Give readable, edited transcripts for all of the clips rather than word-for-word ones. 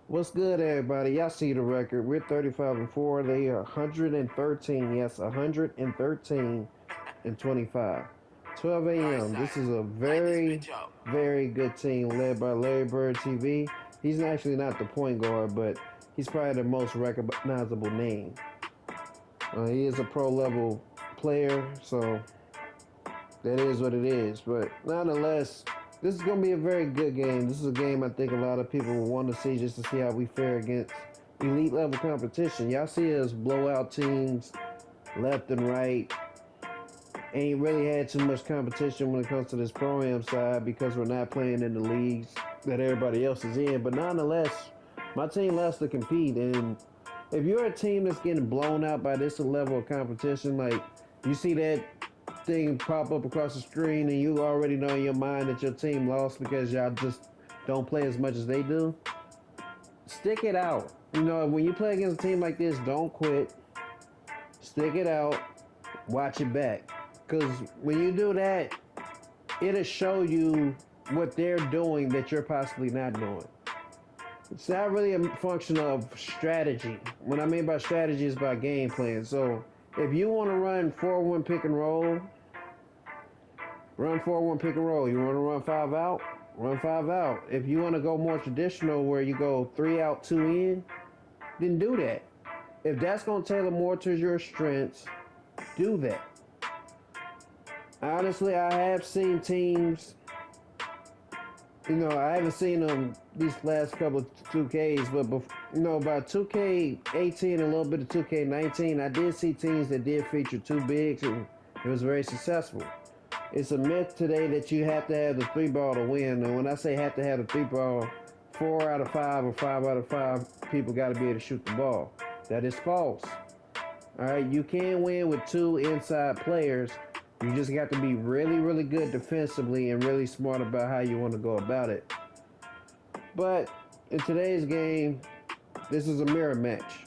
What's good, everybody? Y'all see the record. We're 35 and 4. They are 113. Yes, 113 and 25. 12 a.m. This is a very, very good team led by Larry Bird TV. He's actually not the point guard, but he's probably the most recognizable name. He is a pro level player, so that is what it is. But nonetheless, this is going to be a very good game. This is a game I think a lot of people will want to see just to see how we fare against elite level competition. Y'all see us blow out teams left and right. Ain't really had too much competition when it comes to this Proam side because we're not playing in the leagues that everybody else is in. But nonetheless, my team loves to compete. And if you're a team that's getting blown out by this level of competition, like you see that thing pop up across the screen and you already know in your mind that your team lost because y'all just don't play as much as they do, stick it out. You know, when you play against a team like this, don't quit. Stick it out. Watch it back. Because when you do that, it'll show you what they're doing that you're possibly not doing. It's not really a function of strategy. What I mean by strategy is by game plan. So if you want to run 4-1 pick and roll, run 4-1 pick and roll. You want to run 5 out? Run 5 out. If you want to go more traditional where you go 3 out, 2 in, then do that. If that's going to tailor more to your strengths, do that. Honestly, I have seen teams, I haven't seen them these last couple of 2Ks, but by 2K18 and a little bit of 2K19, I did see teams that did feature two bigs and it was very successful. It's a myth today that you have to have the three ball to win. And when I say have to have the three ball, 4 out of 5 or 5 out of 5 people got to be able to shoot the ball. That is false. All right, you can win with two inside players. You just got to be really, really good defensively and really smart about how you want to go about it. But in today's game, this is a mirror match.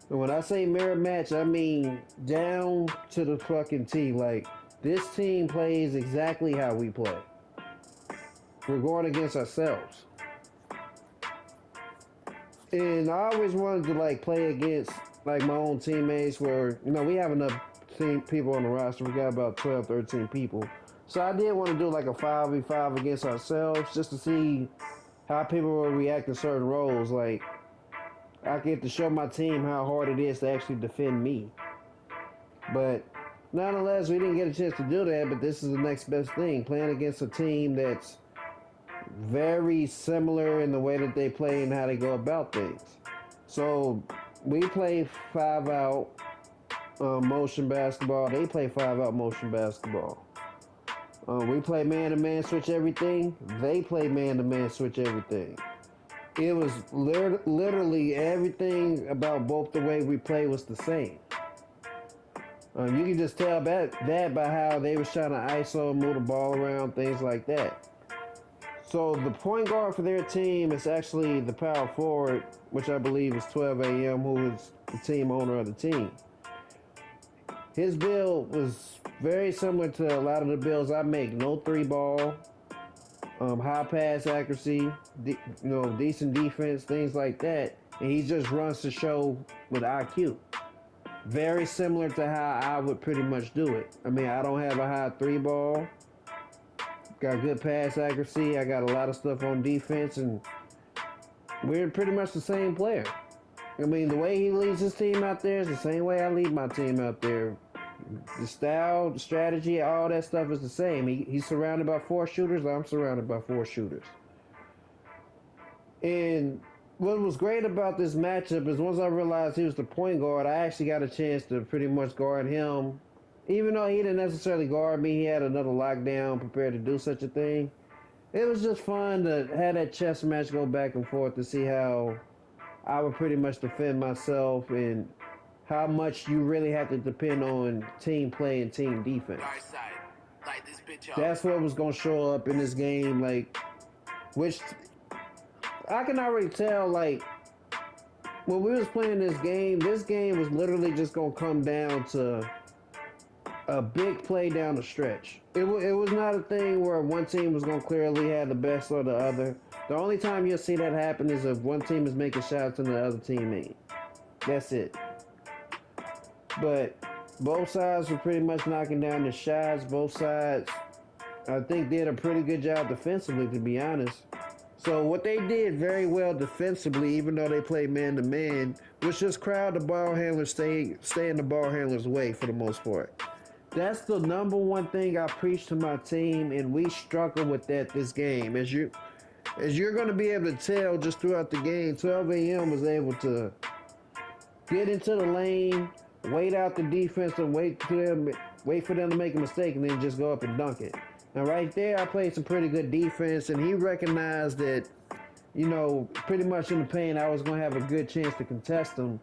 And when I say mirror match, I mean down to the fucking T. Like, this team plays exactly how we play. We're going against ourselves. And I always wanted to play against my own teammates where, we have enough people on the roster. We got about 12, 13 people. So I did want to do a 5v5 against ourselves just to see how people will react in certain roles. Like, I get to show my team how hard it is to actually defend me. But nonetheless, we didn't get a chance to do that, but this is the next best thing. Playing against a team that's very similar in the way that they play and how they go about things. So we play 5 out motion basketball. They play 5 out motion basketball. We play man-to-man switch everything. They play man-to-man switch everything. It was literally everything about both the way we play was the same. You can just tell that by how they was trying to ISO and move the ball around, things like that. So the point guard for their team is actually the power forward, which I believe is 12 a.m., who is the team owner of the team. His build was very similar to a lot of the builds I make. No three ball, high pass accuracy, decent defense, things like that. And he just runs the show with IQ. Very similar to how I would pretty much do it. I mean, I don't have a high three ball. Got good pass accuracy. I got a lot of stuff on defense, and we're pretty much the same player. I mean, the way he leads his team out there is the same way I lead my team out there. The style, the strategy, all that stuff is the same. He's surrounded by 4 shooters. I'm surrounded by 4 shooters. And what was great about this matchup is once I realized he was the point guard, I actually got a chance to pretty much guard him. Even though he didn't necessarily guard me, he had another lockdown prepared to do such a thing. It was just fun to have that chess match go back and forth to see how I would pretty much defend myself and how much you really have to depend on team play and team defense. That's what was going to show up in this game, which I can already tell, when we was playing this game was literally just going to come down to a big play down the stretch. It was not a thing where one team was going to clearly have the best or the other. The only time you'll see that happen is if one team is making shots and the other team ain't. That's it. But both sides were pretty much knocking down the shots. Both sides, I think, did a pretty good job defensively, to be honest. So what they did very well defensively, even though they played man to man, was just crowd the ball handlers, stay in the ball handlers' way for the most part. That's the number one thing I preach to my team, and we struggle with that this game. As you're going to be able to tell just throughout the game, 12 a.m. was able to get into the lane, wait out the defense, and wait for them to make a mistake, and then just go up and dunk it. Now, right there, I played some pretty good defense, and he recognized that, pretty much in the paint, I was going to have a good chance to contest him.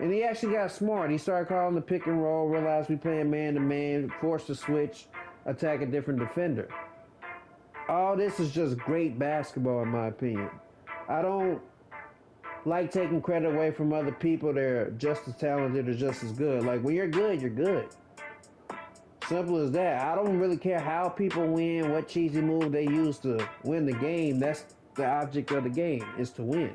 And he actually got smart. He started calling the pick and roll, realized we playing man-to-man, forced to switch, attack a different defender. All this is just great basketball, in my opinion. I don't like taking credit away from other people that are just as talented or just as good. Like, when you're good, you're good. Simple as that. I don't really care how people win, what cheesy move they use to win the game. That's the object of the game, is to win.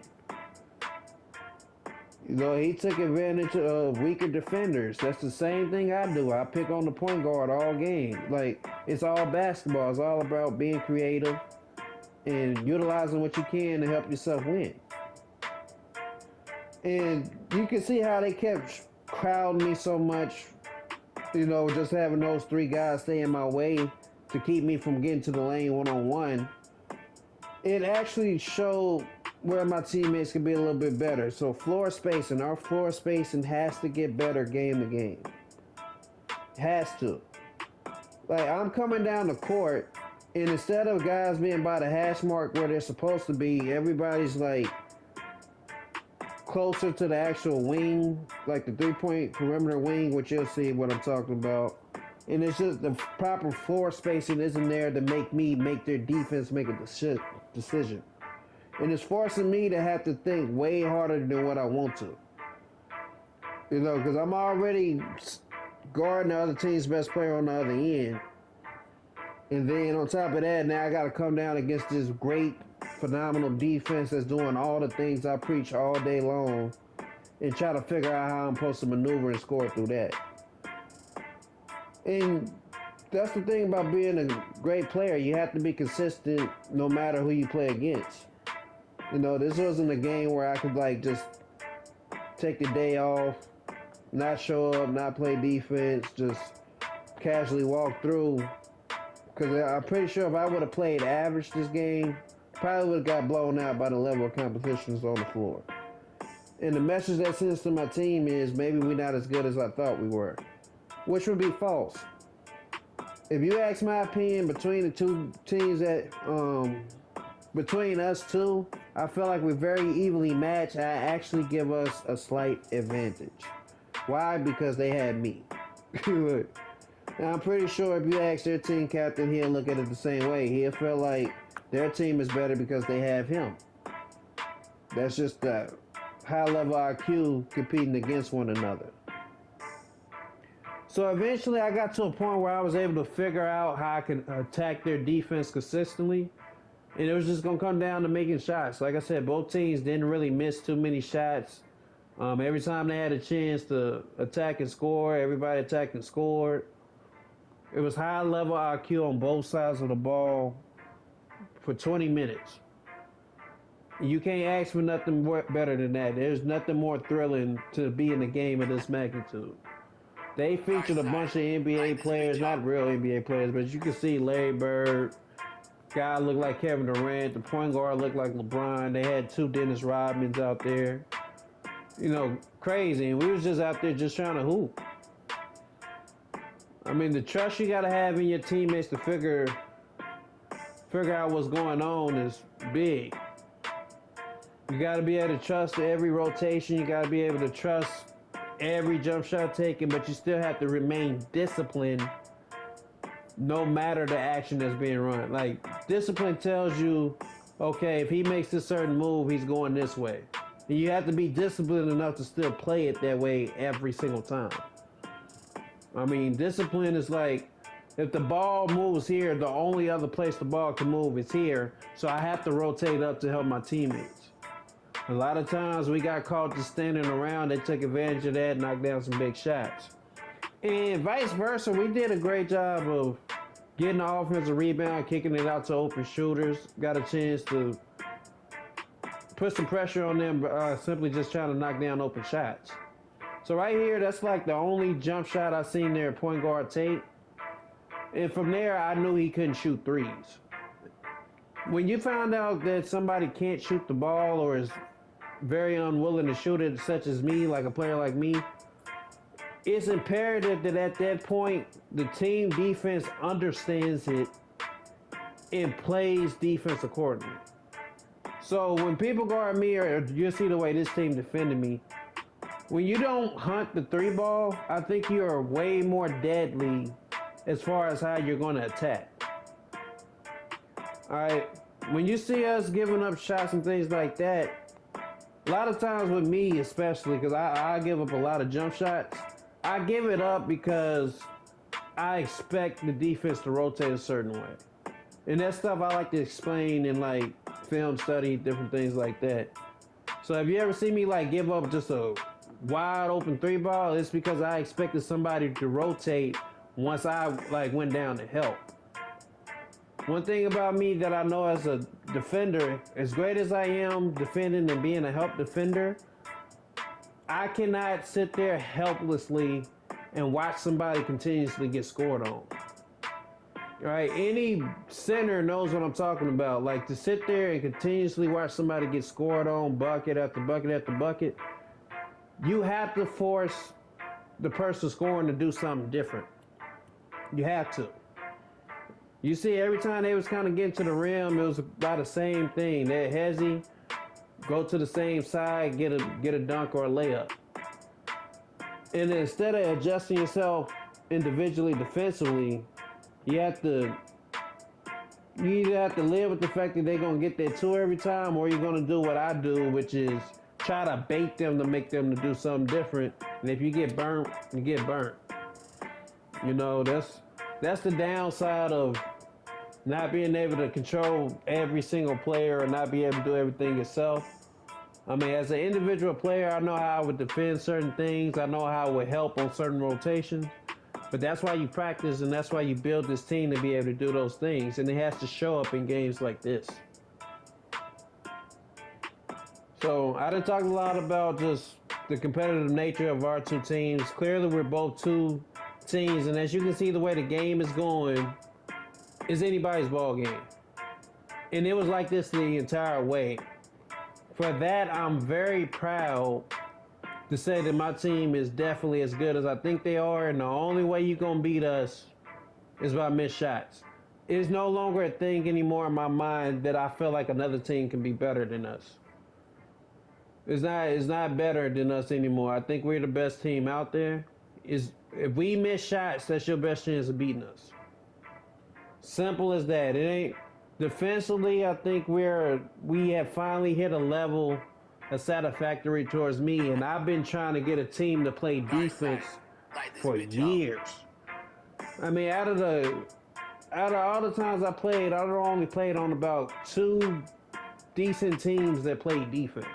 He took advantage of weaker defenders. That's the same thing I do. I pick on the point guard all game. Like, it's all basketball. It's all about being creative and utilizing what you can to help yourself win. And you can see how they kept crowding me so much, just having those three guys stay in my way to keep me from getting to the lane one-on-one. It actually showed where my teammates can be a little bit better. So our floor spacing has to get better game to game. Has to. Like, I'm coming down the court, and instead of guys being by the hash mark where they're supposed to be, everybody's like closer to the actual wing, like the 3-point perimeter wing, which you'll see what I'm talking about. And it's just the proper floor spacing isn't there to make their defense make a decision. And it's forcing me to have to think way harder than what I want to. Because I'm already guarding the other team's best player on the other end. And then on top of that, now I got to come down against this great, phenomenal defense that's doing all the things I preach all day long and try to figure out how I'm supposed to maneuver and score through that. And that's the thing about being a great player. You have to be consistent no matter who you play against. This wasn't a game where I could just take the day off, not show up, not play defense, just casually walk through. Because I'm pretty sure if I would have played average this game, probably would have got blown out by the level of competitions on the floor. And the message that sends to my team is maybe we're not as good as I thought we were, which would be false. If you ask my opinion between the two teams between us two, I feel like we're very evenly matched. I actually give us a slight advantage. Why? Because they had me. And I'm pretty sure if you ask their team captain, he'll look at it the same way. He'll feel like their team is better because they have him. That's just the high level IQ competing against one another. So eventually I got to a point where I was able to figure out how I could attack their defense consistently. And it was just going to come down to making shots. Like I said, both teams didn't really miss too many shots. Every time they had a chance to attack and score, everybody attacked and scored. It was high level IQ on both sides of the ball for 20 minutes. You can't ask for nothing better than that. There's nothing more thrilling to be in a game of this magnitude. They featured a bunch of NBA players, not real NBA players, but you can see Larry Bird. Guy looked like Kevin Durant. The point guard looked like LeBron. They had two Dennis Rodmans out there. Crazy. And we was just out there just trying to hoop. I mean, the trust you got to have in your teammates to figure out what's going on is big. You got to be able to trust every rotation. You got to be able to trust every jump shot taken, but you still have to remain disciplined no matter the action that's being run. Like, discipline tells you, okay, if he makes this certain move, he's going this way. And you have to be disciplined enough to still play it that way every single time. I mean, discipline is like If the ball moves here, the only other place the ball can move is here. So I have to rotate up to help my teammates. A lot of times we got caught just standing around. They took advantage of that, knocked down some big shots. And vice versa, we did a great job of getting the offensive rebound, kicking it out to open shooters. Got a chance to put some pressure on them, simply just trying to knock down open shots. So right here, that's like the only jump shot I seen there at point guard tape. And from there, I knew he couldn't shoot threes. When you find out that somebody can't shoot the ball or is very unwilling to shoot it, such as me, like a player like me, it's imperative that at that point, the team defense understands it and plays defense accordingly. So when people guard me, or you see the way this team defended me, when you don't hunt the three ball, I think you are way more deadly as far as how you're going to attack. All right, when you see us giving up shots and things like that, a lot of times with me especially, because I give up a lot of jump shots, I give it up because I expect the defense to rotate a certain way. And that stuff I like to explain in like film study, different things like that. So if you ever see me like give up just a wide open three ball, it's because I expected somebody to rotate once I like went down to help. One thing about me that I know as a defender, as great as I am defending and being a help defender, I cannot sit there helplessly and watch somebody continuously get scored on. Right? Any center knows what I'm talking about. Like to sit there and continuously watch somebody get scored on, bucket after bucket after bucket, you have to force the person scoring to do something different. You have to. You see, every time they was kind of getting to the rim, it was about the same thing. They're hezzy, go to the same side, get a dunk or a layup. And instead of adjusting yourself individually defensively, you either have to live with the fact that they're going to get that two every time, or you're going to do what I do, which is try to bait them to make them to do something different. And if you get burnt, you get burnt. You know, that's the downside of not being able to control every single player or not be able to do everything yourself. I mean, as an individual player, I know how I would defend certain things. I know how I would help on certain rotations. But that's why you practice and that's why you build this team to be able to do those things. And it has to show up in games like this. So I done talked a lot about just the competitive nature of our two teams. Clearly, we're both two teams. And as you can see, the way the game is going, is anybody's ball game. And it was like this the entire way. For that, I'm very proud to say that my team is definitely as good as I think they are, and the only way you're going to beat us is by missed shots. It's no longer a thing anymore in my mind that I feel like another team can be better than us. It's not better than us anymore. I think we're the best team out there. If we miss shots, that's your best chance of beating us. Simple as that. It ain't defensively. I think we have finally hit a level that's satisfactory towards me, and I've been trying to get a team to play defense for years. I mean, out of all the times I played, I've only played on about 2 decent teams that play defense.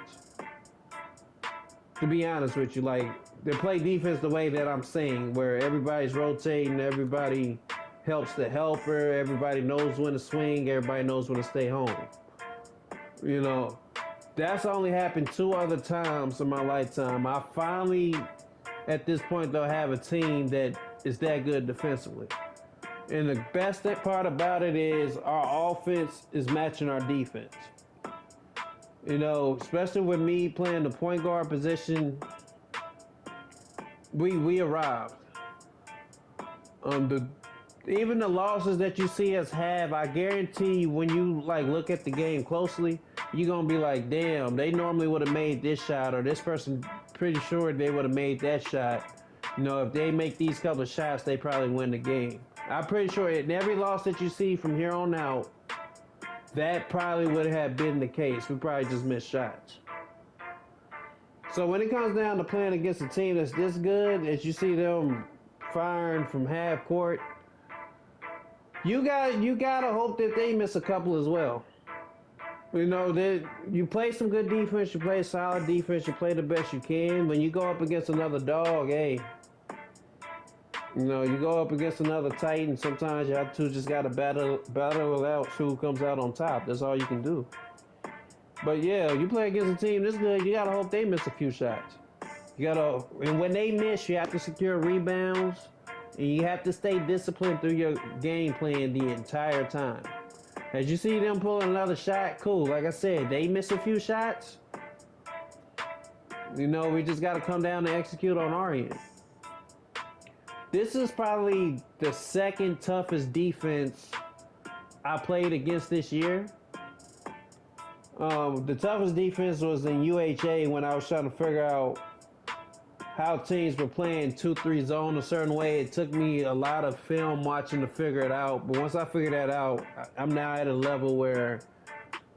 To be honest with you, like they play defense the way that I'm saying, where everybody's rotating, everybody helps the helper, everybody knows when to swing, everybody knows when to stay home. You know, that's only happened 2 other times in my lifetime. I finally, at this point, though, have a team that is that good defensively. And the best part about it is our offense is matching our defense. You know, especially with me playing the point guard position, we arrived. Even the losses that you see us have, I guarantee you, when you like look at the game closely, you're gonna be like, damn, they normally would have made this shot, or this person pretty sure they would have made that shot. You know, if they make these couple of shots, they probably win the game. I'm pretty sure in every loss that you see from here on out, that probably would have been the case. We probably just missed shots. So when it comes down to playing against a team that's this good, as you see them firing from half court, You gotta hope that they miss a couple as well. You know that you play some good defense, you play solid defense, you play the best you can. When you go up against another dog, hey, you go up against another Titan. Sometimes you have to just gotta battle it out. Who comes out on top? That's all you can do. But yeah, you play against a team this good, you gotta hope they miss a few shots. And when they miss, you have to secure rebounds, and you have to stay disciplined through your game plan the entire time. As you see them pull another shot, cool. Like I said, they miss a few shots. We just got to come down and execute on our end. This is probably the second toughest defense I played against this year. The toughest defense was in UHA when I was trying to figure out how teams were playing 2-3 zone a certain way. It took me a lot of film watching to figure it out. But once I figured that out, I'm now at a level where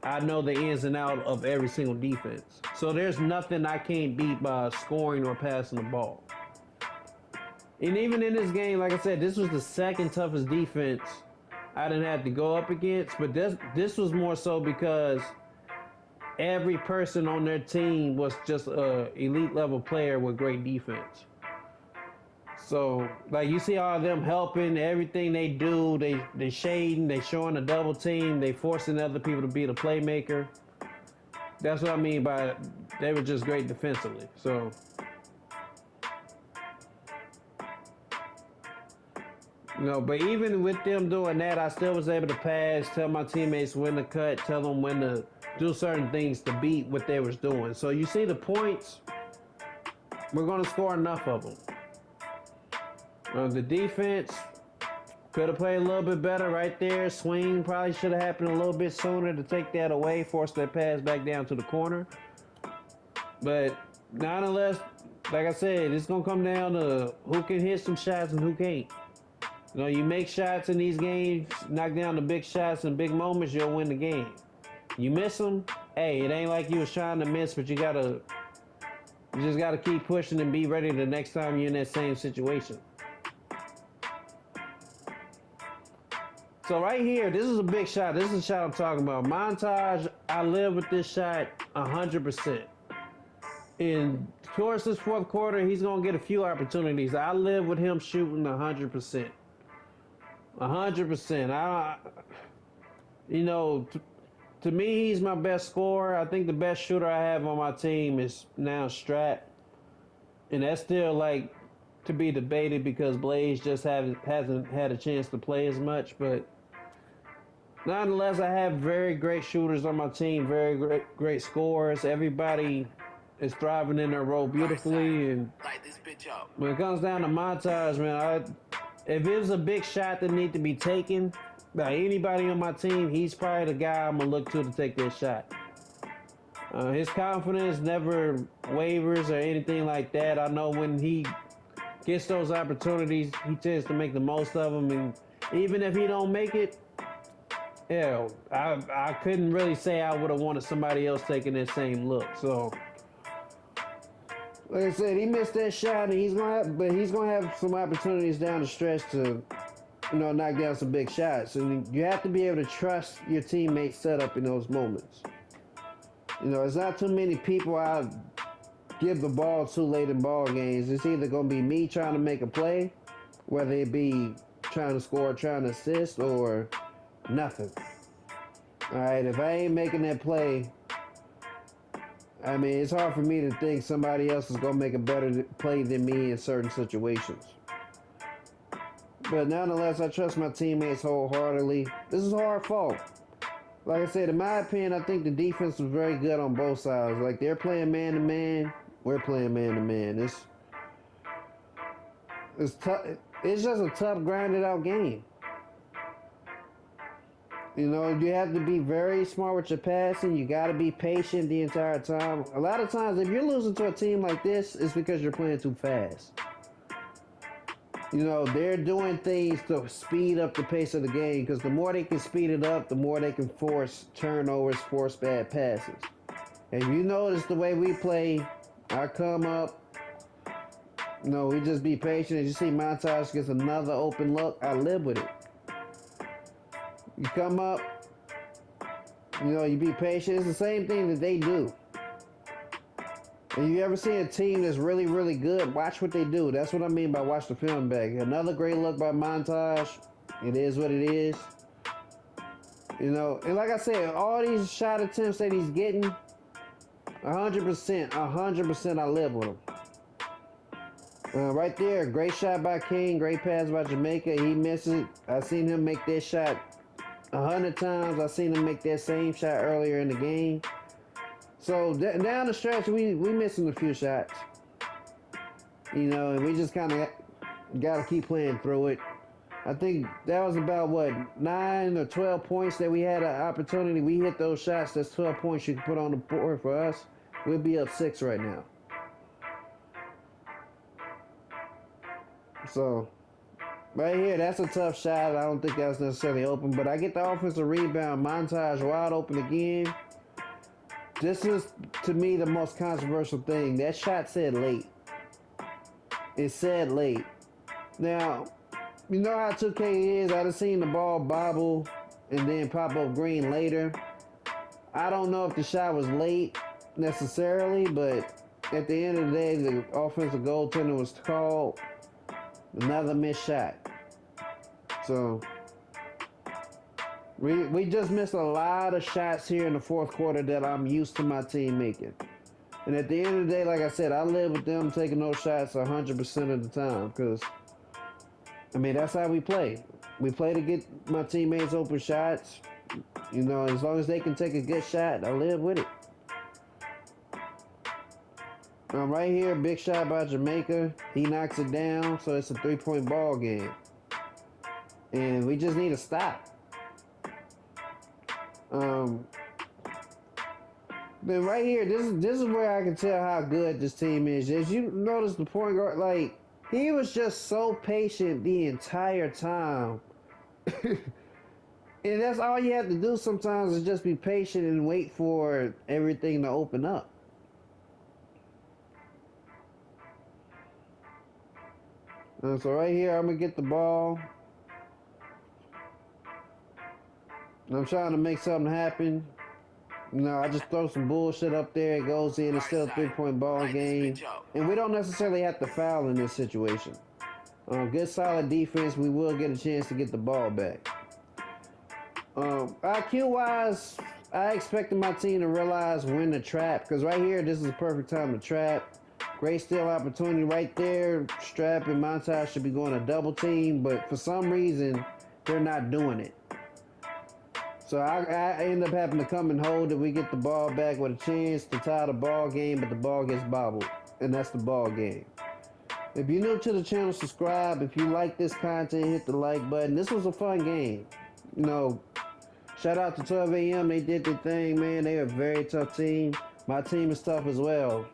I know the ins and outs of every single defense. So there's nothing I can't beat by scoring or passing the ball. And even in this game, like I said, this was the second toughest defense I didn't have to go up against. But this was more so because every person on their team was just a elite level player with great defense. So, like, you see all of them helping, everything they do, they shading, they showing a double team, they forcing other people to be the playmaker. That's what I mean by they were just great defensively. So, but even with them doing that, I still was able to pass, tell my teammates when to cut, tell them when to do certain things to beat what they was doing. So you see the points, we're going to score enough of them. The defense could have played a little bit better right there. Swing probably should have happened a little bit sooner to take that away, force that pass back down to the corner. But nonetheless, like I said, it's going to come down to who can hit some shots and who can't. You make shots in these games, knock down the big shots and big moments, you'll win the game. You miss them, hey, it ain't like you was trying to miss, but you just gotta keep pushing and be ready the next time you're in that same situation. So right here, this is a big shot. This is a shot I'm talking about. Montage, I live with this shot 100%. And towards this fourth quarter, he's gonna get a few opportunities. I live with him shooting 100%. 100%. To me, he's my best scorer. I think the best shooter I have on my team is now Strat. And that's still like to be debated because Blaze just hasn't had a chance to play as much. But nonetheless, I have very great shooters on my team, very great scorers. Everybody is thriving in their role beautifully. And when it comes down to Montage, man, if it was a big shot that need to be taken by anybody on my team, he's probably the guy I'm going to look to take that shot. His confidence never wavers or anything like that. I know when he gets those opportunities, he tends to make the most of them. And even if he don't make it, I couldn't really say I would have wanted somebody else taking that same look. So, like I said, he missed that shot, and he's gonna have some opportunities down the stretch to knock down some big shots. And you have to be able to trust your teammates' setup in those moments. It's not too many people I give the ball to late in ball games. It's either going to be me trying to make a play, whether it be trying to score, trying to assist, or nothing. All right, if I ain't making that play, I mean, it's hard for me to think somebody else is going to make a better play than me in certain situations. But nonetheless, I trust my teammates wholeheartedly. This is hard fought. Like I said, in my opinion, I think the defense was very good on both sides. Like, they're playing man-to-man, we're playing man-to-man. It's tough. It's just a tough, grinded-out game. You have to be very smart with your passing. You got to be patient the entire time. A lot of times, if you're losing to a team like this, it's because you're playing too fast. They're doing things to speed up the pace of the game because the more they can speed it up, the more they can force turnovers, force bad passes. And you notice the way we play, I come up, we just be patient. As you see, Montage gets another open look, I live with it. You come up, you be patient. It's the same thing that they do. And you ever see a team that's really, really good, watch what they do. That's what I mean by watch the film back. Another great look by Montage. It is what it is. And like I said, all these shot attempts that he's getting, 100% I live with him. Right there, great shot by King, great pass by Jamaica. He misses it. I've seen him make that shot 100 times. I've seen him make that same shot earlier in the game. So down the stretch, we missing a few shots. And we just kind of got to keep playing through it. I think that was about, 9 or 12 points that we had an opportunity. We hit those shots. That's 12 points you can put on the board for us. We'll be up 6 right now. So, right here, that's a tough shot. I don't think that was necessarily open, but I get the offensive rebound. Montage wide open again. This is, to me, the most controversial thing. That shot said late. It said late. Now, you know how 2K is. I've seen the ball bobble and then pop up green later. I don't know if the shot was late necessarily, but at the end of the day, the offensive goaltender was called. Another missed shot. So we just missed a lot of shots here in the fourth quarter that I'm used to my team making. And at the end of the day, like I said, I live with them taking those shots 100% of the time because, that's how we play. We play to get my teammates open shots. As long as they can take a good shot, I live with it. Right here, big shot by Jamaica. He knocks it down, so it's a 3-point ball game. And we just need to stop. Then right here, this is where I can tell how good this team is. As you notice, the point guard, he was just so patient the entire time. And that's all you have to do sometimes is just be patient and wait for everything to open up. So right here, I'm going to get the ball. I'm trying to make something happen. I just throw some bullshit up there. It goes in. It's still a 3-point ball game. And we don't necessarily have to foul in this situation. Good solid defense. We will get a chance to get the ball back. IQ-wise, I expected my team to realize when to trap. Because right here, this is the perfect time to trap. Great steal opportunity right there. Strap and Montage should be going a double team. But for some reason, they're not doing it. So I end up having to come and hold it. We get the ball back with a chance to tie the ball game, but the ball gets bobbled. And that's the ball game. If you're new to the channel, subscribe. If you like this content, hit the like button. This was a fun game. Shout out to 12 AM. They did their thing, man. They're a very tough team. My team is tough as well.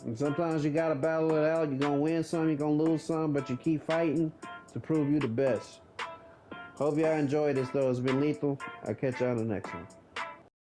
And sometimes you got to battle it out. You're going to win some, you're going to lose some, but you keep fighting to prove you the best. Hope y'all enjoyed this, though. It's been lethal. I'll catch y'all in the next one.